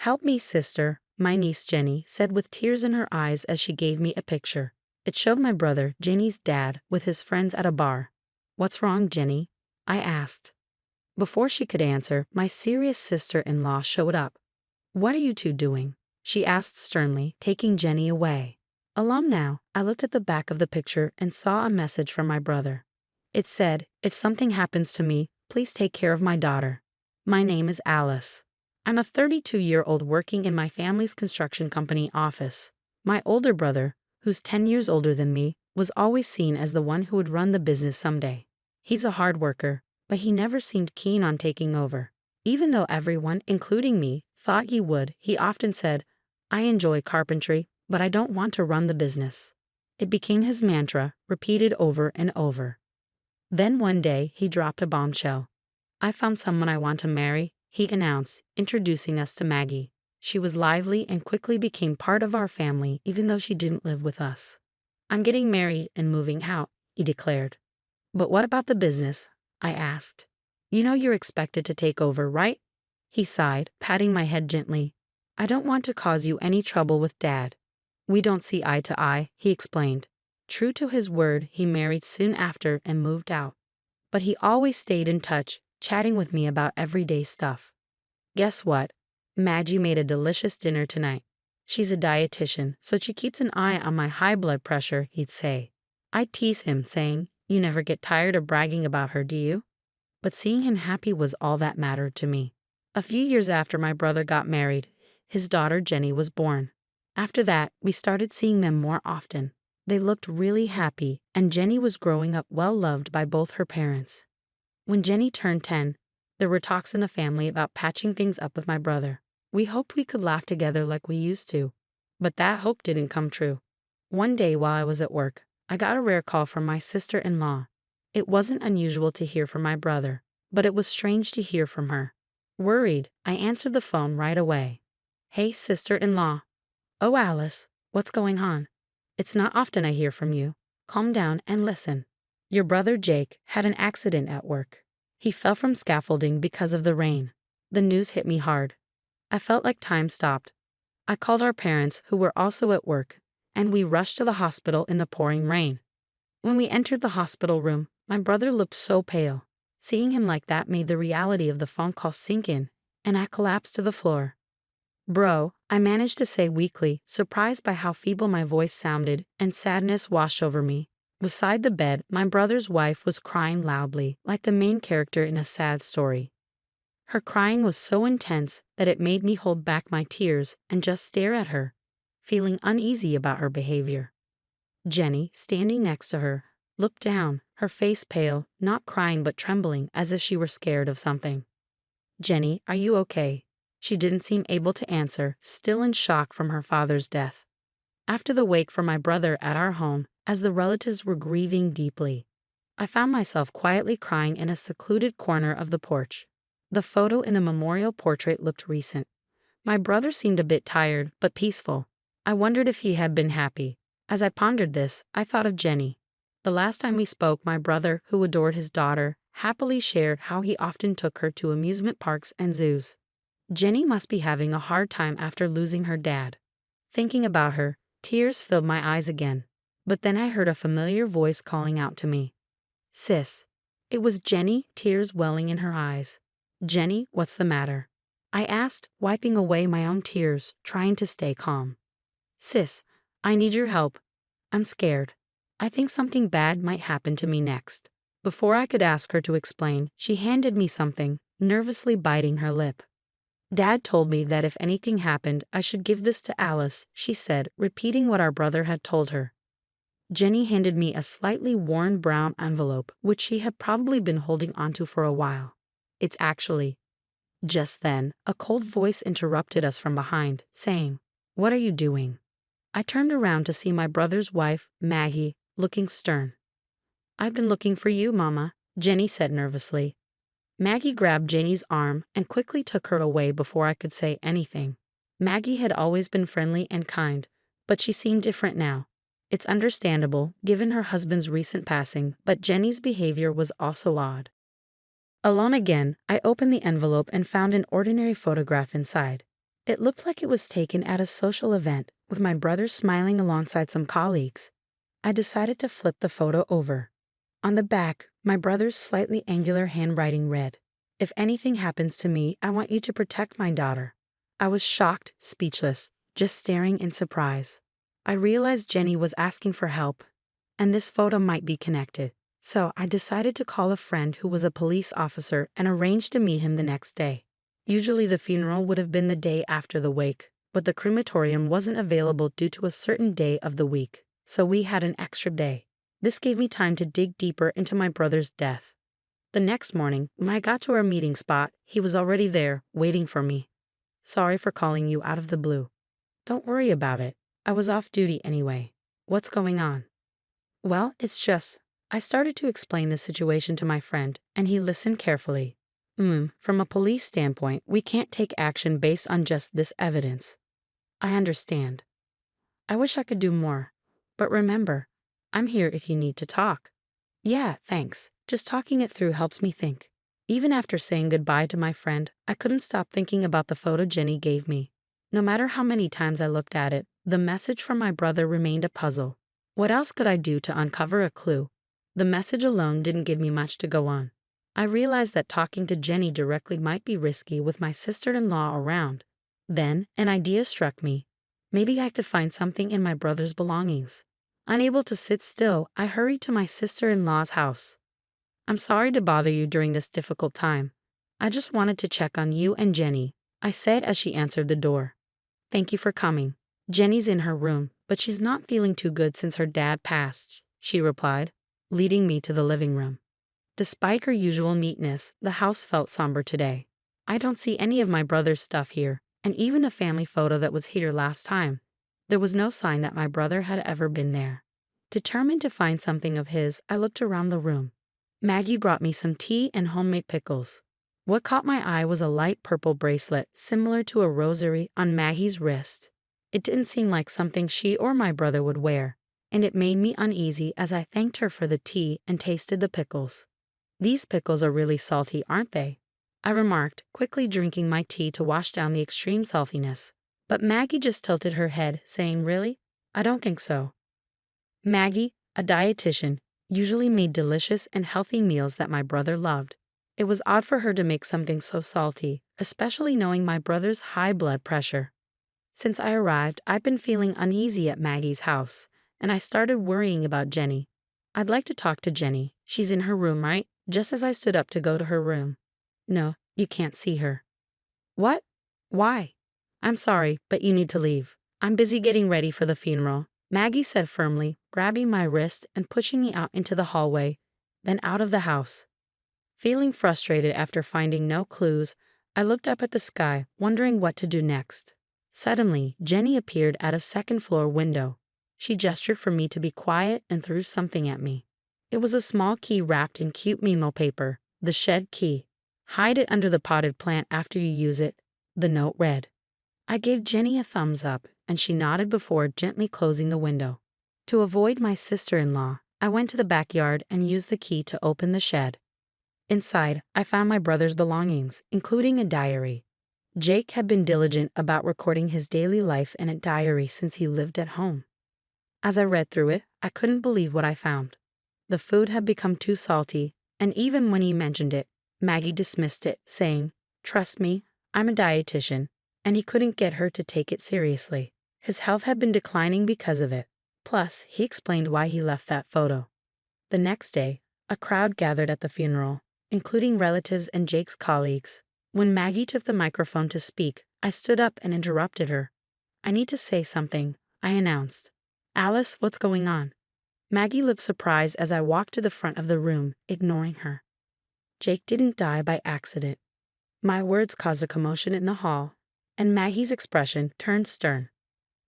"Help me, sister," my niece Jenny said with tears in her eyes as she gave me a picture. It showed my brother, Jenny's dad, with his friends at a bar. "What's wrong, Jenny?" I asked. Before she could answer, my serious sister-in-law showed up. "What are you two doing?" she asked sternly, taking Jenny away. Alone now, I looked at the back of the picture and saw a message from my brother. It said, "If something happens to me, please take care of my daughter. My name is Alice. I'm a 32-year-old working in my family's construction company office. My older brother, who's 10 years older than me, was always seen as the one who would run the business someday. He's a hard worker, but he never seemed keen on taking over. Even though everyone, including me, thought he would, he often said, 'I enjoy carpentry, but I don't want to run the business.' It became his mantra, repeated over and over. Then one day, he dropped a bombshell. 'I found someone I want to marry,' he announced, introducing us to Maggie. She was lively and quickly became part of our family even though she didn't live with us. 'I'm getting married and moving out,' he declared. 'But what about the business?' I asked. 'You know you're expected to take over, right?' He sighed, patting my head gently. 'I don't want to cause you any trouble with Dad. We don't see eye to eye,' he explained. True to his word, he married soon after and moved out. But he always stayed in touch, chatting with me about everyday stuff. Guess what? Maggie made a delicious dinner tonight. She's a dietitian, so she keeps an eye on my high blood pressure," he'd say. I'd tease him, saying, "You never get tired of bragging about her, do you?" But seeing him happy was all that mattered to me. A few years after my brother got married, his daughter Jenny was born. After that, we started seeing them more often. They looked really happy, and Jenny was growing up well-loved by both her parents. When Jenny turned 10, there were talks in the family about patching things up with my brother. We hoped we could laugh together like we used to, but that hope didn't come true. One day while I was at work, I got a rare call from my sister-in-law. It wasn't unusual to hear from my brother, but it was strange to hear from her. Worried, I answered the phone right away. "Hey, sister-in-law." "Oh, Alice, what's going on? It's not often I hear from you. Calm down and listen. Your brother Jake had an accident at work. He fell from scaffolding because of the rain. The news hit me hard. I felt like time stopped. I called our parents, who were also at work, and we rushed to the hospital in the pouring rain. When we entered the hospital room, my brother looked so pale. Seeing him like that made the reality of the phone call sink in, and I collapsed to the floor. Bro," I managed to say weakly, surprised by how feeble my voice sounded, and sadness washed over me. Beside the bed, my brother's wife was crying loudly, like the main character in a sad story. Her crying was so intense that it made me hold back my tears and just stare at her, feeling uneasy about her behavior. Jenny, standing next to her, looked down, her face pale, not crying but trembling as if she were scared of something. "Jenny, are you okay?" She didn't seem able to answer, still in shock from her father's death. After the wake for my brother at our home, as the relatives were grieving deeply, I found myself quietly crying in a secluded corner of the porch. The photo in the memorial portrait looked recent. My brother seemed a bit tired, but peaceful. I wondered if he had been happy. As I pondered this, I thought of Jenny. The last time we spoke, my brother, who adored his daughter, happily shared how he often took her to amusement parks and zoos. Jenny must be having a hard time after losing her dad. Thinking about her, tears filled my eyes again. But then I heard a familiar voice calling out to me. "Sis." It was Jenny, tears welling in her eyes. "Jenny, what's the matter?" I asked, wiping away my own tears, trying to stay calm. "Sis, I need your help. I'm scared. I think something bad might happen to me next." Before I could ask her to explain, she handed me something, nervously biting her lip. "Dad told me that if anything happened, I should give this to Alice," she said, repeating what our brother had told her. Jenny handed me a slightly worn brown envelope, which she had probably been holding onto for a while. "It's actually..." Just then, a cold voice interrupted us from behind, saying, "What are you doing?" I turned around to see my brother's wife, Maggie, looking stern. "I've been looking for you, Mama," Jenny said nervously. Maggie grabbed Jenny's arm and quickly took her away before I could say anything. Maggie had always been friendly and kind, but she seemed different now. It's understandable, given her husband's recent passing, but Jenny's behavior was also odd. Alone again, I opened the envelope and found an ordinary photograph inside. It looked like it was taken at a social event, with my brother smiling alongside some colleagues. I decided to flip the photo over. On the back, my brother's slightly angular handwriting read, "If anything happens to me, I want you to protect my daughter." I was shocked, speechless, just staring in surprise. I realized Jenny was asking for help, and this photo might be connected. So I decided to call a friend who was a police officer and arranged to meet him the next day. Usually the funeral would have been the day after the wake, but the crematorium wasn't available due to a certain day of the week, so we had an extra day. This gave me time to dig deeper into my brother's death. The next morning, when I got to our meeting spot, he was already there, waiting for me. "Sorry for calling you out of the blue." "Don't worry about it. I was off duty anyway. What's going on?" "Well, it's just..." I started to explain the situation to my friend, and he listened carefully. From a police standpoint, we can't take action based on just this evidence." "I understand. I wish I could do more. But remember, I'm here if you need to talk." "Yeah, thanks. Just talking it through helps me think." Even after saying goodbye to my friend, I couldn't stop thinking about the photo Jenny gave me. No matter how many times I looked at it, the message from my brother remained a puzzle. What else could I do to uncover a clue? The message alone didn't give me much to go on. I realized that talking to Jenny directly might be risky with my sister-in-law around. Then, an idea struck me. Maybe I could find something in my brother's belongings. Unable to sit still, I hurried to my sister-in-law's house. "I'm sorry to bother you during this difficult time. I just wanted to check on you and Jenny," I said as she answered the door. "Thank you for coming. Jenny's in her room, but she's not feeling too good since her dad passed," she replied, leading me to the living room. Despite her usual neatness, the house felt somber today. I don't see any of my brother's stuff here, and even a family photo that was here last time. There was no sign that my brother had ever been there. Determined to find something of his, I looked around the room. Maggie brought me some tea and homemade pickles. What caught my eye was a light purple bracelet similar to a rosary on Maggie's wrist. It didn't seem like something she or my brother would wear, and it made me uneasy as I thanked her for the tea and tasted the pickles. "These pickles are really salty, aren't they?" I remarked, quickly drinking my tea to wash down the extreme saltiness. But Maggie just tilted her head, saying, "Really? I don't think so." Maggie, a dietitian, usually made delicious and healthy meals that my brother loved. It was odd for her to make something so salty, especially knowing my brother's high blood pressure. Since I arrived, I've been feeling uneasy at Maggie's house, and I started worrying about Jenny. "I'd like to talk to Jenny. She's in her room, right?" Just as I stood up to go to her room. "No, you can't see her." "What? Why?" "I'm sorry, but you need to leave. I'm busy getting ready for the funeral," Maggie said firmly, grabbing my wrist and pushing me out into the hallway, then out of the house. Feeling frustrated after finding no clues, I looked up at the sky, wondering what to do next. Suddenly, Jenny appeared at a second-floor window. She gestured for me to be quiet and threw something at me. It was a small key wrapped in cute memo paper, the shed key. "Hide it under the potted plant after you use it," the note read. I gave Jenny a thumbs up, and she nodded before gently closing the window. To avoid my sister-in-law, I went to the backyard and used the key to open the shed. Inside, I found my brother's belongings, including a diary. Jake had been diligent about recording his daily life in a diary since he lived at home. As I read through it, I couldn't believe what I found. The food had become too salty, and even when he mentioned it, Maggie dismissed it, saying, "Trust me, I'm a dietitian," and he couldn't get her to take it seriously. His health had been declining because of it. Plus, he explained why he left that photo. The next day, a crowd gathered at the funeral, including relatives and Jake's colleagues. When Maggie took the microphone to speak, I stood up and interrupted her. "I need to say something," I announced. "Alice, what's going on?" Maggie looked surprised as I walked to the front of the room, ignoring her. "Jake didn't die by accident." My words caused a commotion in the hall, and Maggie's expression turned stern.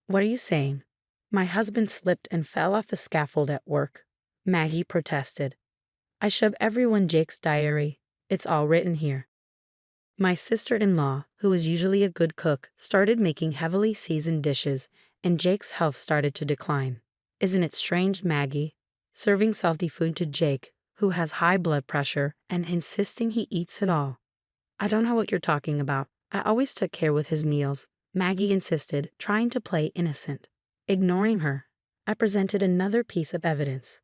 "What are you saying?" "My husband slipped and fell off the scaffold at work," Maggie protested. "I showed everyone Jake's diary. It's all written here." My sister-in-law, who was usually a good cook, started making heavily seasoned dishes, and Jake's health started to decline. "Isn't it strange, Maggie? Serving salty food to Jake, who has high blood pressure, and insisting he eats it all." "I don't know what you're talking about. I always took care with his meals," Maggie insisted, trying to play innocent. Ignoring her, I presented another piece of evidence.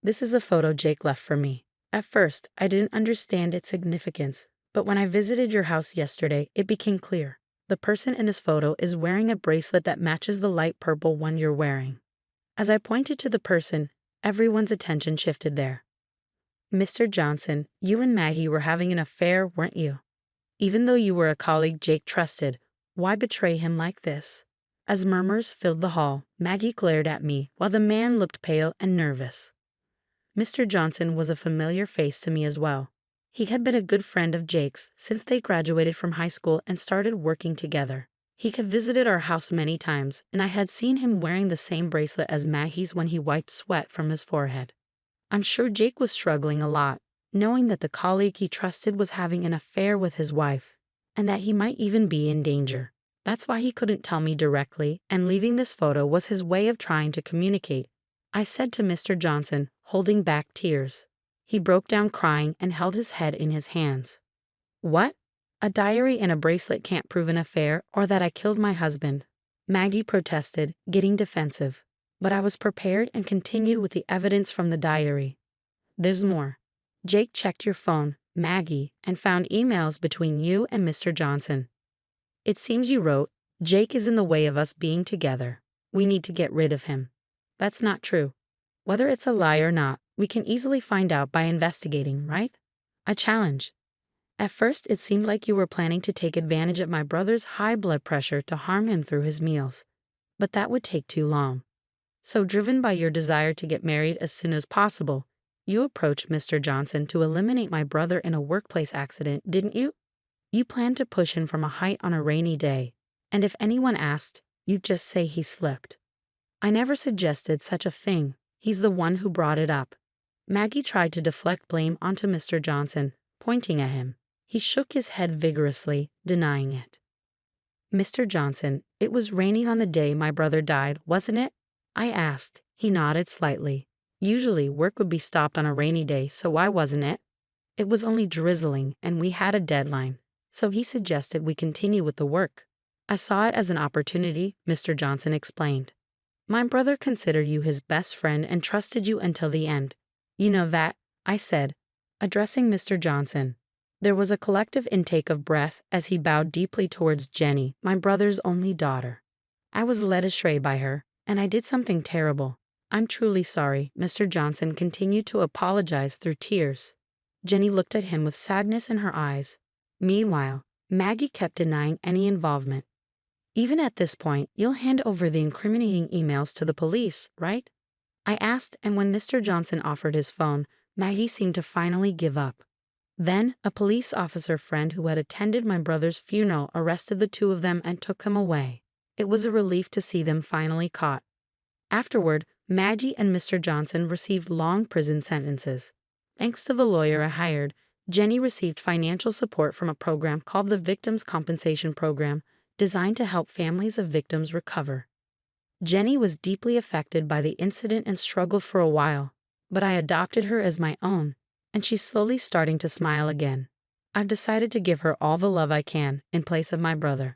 This is a photo Jake left for me. At first, I didn't understand its significance, but when I visited your house yesterday, it became clear. The person in this photo is wearing a bracelet that matches the light purple one you're wearing. As I pointed to the person, everyone's attention shifted there. Mr. Johnson, you and Maggie were having an affair, weren't you? Even though you were a colleague Jake trusted, why betray him like this? As murmurs filled the hall, Maggie glared at me while the man looked pale and nervous. Mr. Johnson was a familiar face to me as well. He had been a good friend of Jake's since they graduated from high school and started working together. He had visited our house many times, and I had seen him wearing the same bracelet as Maggie's when he wiped sweat from his forehead. I'm sure Jake was struggling a lot, knowing that the colleague he trusted was having an affair with his wife, and that he might even be in danger. That's why he couldn't tell me directly, and leaving this photo was his way of trying to communicate, I said to Mr. Johnson, holding back tears. He broke down crying and held his head in his hands. What? A diary and a bracelet can't prove an affair or that I killed my husband, Maggie protested, getting defensive. But I was prepared and continued with the evidence from the diary. There's more. Jake checked your phone, Maggie, and found emails between you and Mr. Johnson. It seems you wrote, Jake is in the way of us being together. We need to get rid of him. That's not true. Whether it's a lie or not, we can easily find out by investigating, right? I challenge. At first, it seemed like you were planning to take advantage of my brother's high blood pressure to harm him through his meals. But that would take too long. So driven by your desire to get married as soon as possible, you approached Mr. Johnson to eliminate my brother in a workplace accident, didn't you? You planned to push him from a height on a rainy day, and if anyone asked, you'd just say he slipped. I never suggested such a thing. He's the one who brought it up. Maggie tried to deflect blame onto Mr. Johnson, pointing at him. He shook his head vigorously, denying it. Mr. Johnson, it was raining on the day my brother died, wasn't it? I asked. He nodded slightly. Usually work would be stopped on a rainy day, so why wasn't it? It was only drizzling, and we had a deadline, so he suggested we continue with the work. I saw it as an opportunity, Mr. Johnson explained. My brother considered you his best friend and trusted you until the end. You know that, I said, addressing Mr. Johnson. There was a collective intake of breath as he bowed deeply towards Jenny, my brother's only daughter. I was led astray by her, and I did something terrible. I'm truly sorry, Mr. Johnson continued to apologize through tears. Jenny looked at him with sadness in her eyes. Meanwhile, Maggie kept denying any involvement. Even at this point, you'll hand over the incriminating emails to the police, right? I asked, and when Mr. Johnson offered his phone, Maggie seemed to finally give up. Then, a police officer friend who had attended my brother's funeral arrested the two of them and took them away. It was a relief to see them finally caught. Afterward, Maggie and Mr. Johnson received long prison sentences. Thanks to the lawyer I hired, Jenny received financial support from a program called the Victims' Compensation Program, designed to help families of victims recover. Jenny was deeply affected by the incident and struggled for a while, but I adopted her as my own, and she's slowly starting to smile again. I've decided to give her all the love I can in place of my brother.